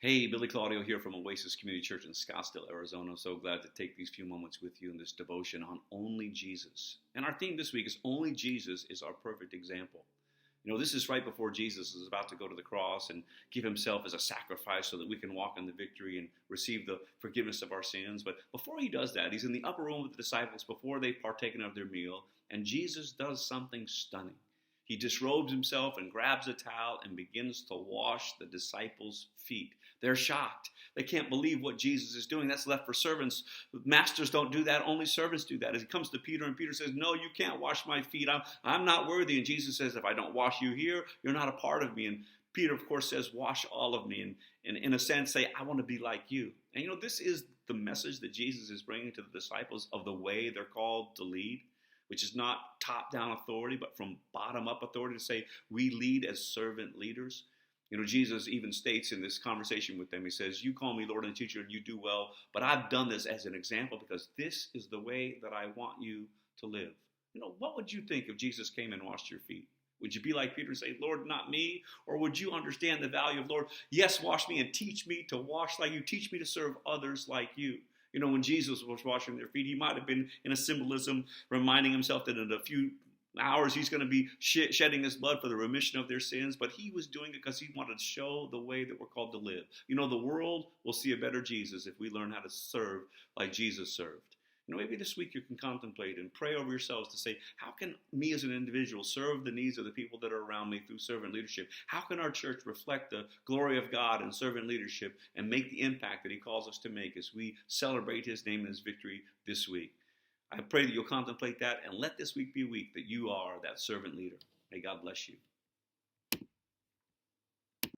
Hey, Billy Claudio here from Oasis Community Church in Scottsdale, Arizona. So glad to take these few moments with you in this devotion on only Jesus. And our theme this week is only Jesus is our perfect example. You know, this is right before Jesus is about to go to the cross and give himself as a sacrifice so that we can walk in the victory and receive the forgiveness of our sins. But before he does that, he's in the upper room with the disciples before they've partaken of their meal, and Jesus does something stunning. He disrobes himself and grabs a towel and begins to wash the disciples' feet. They're shocked. They can't believe what Jesus is doing. That's left for servants. Masters don't do that. Only servants do that. As he comes to Peter, and Peter says, "No, you can't wash my feet. I'm not worthy." And Jesus says, "If I don't wash you here, you're not a part of me." And Peter, of course, says, "Wash all of me." And in a sense, say, "I want to be like you." And you know, this is the message that Jesus is bringing to the disciples of the way they're called to lead, which is not top-down authority, but from bottom-up authority, to say we lead as servant leaders. You know, Jesus even states in this conversation with them, he says, "You call me Lord and Teacher, and you do well, but I've done this as an example because this is the way that I want you to live." You know, what would you think if Jesus came and washed your feet? Would you be like Peter and say, "Lord, not me"? Or would you understand the value of, "Lord, yes, wash me and teach me to wash like you. Teach me to serve others like you"? You know, when Jesus was washing their feet, he might have been in a symbolism, reminding himself that in a few hours he's going to be shedding his blood for the remission of their sins. But he was doing it because he wanted to show the way that we're called to live. You know, the world will see a better Jesus if we learn how to serve like Jesus served. You know, maybe this week you can contemplate and pray over yourselves to say, how can me as an individual serve the needs of the people that are around me through servant leadership? How can our church reflect the glory of God in servant leadership and make the impact that he calls us to make as we celebrate his name and his victory this week? I pray that you'll contemplate that and let this week be a week that you are that servant leader. May God bless you.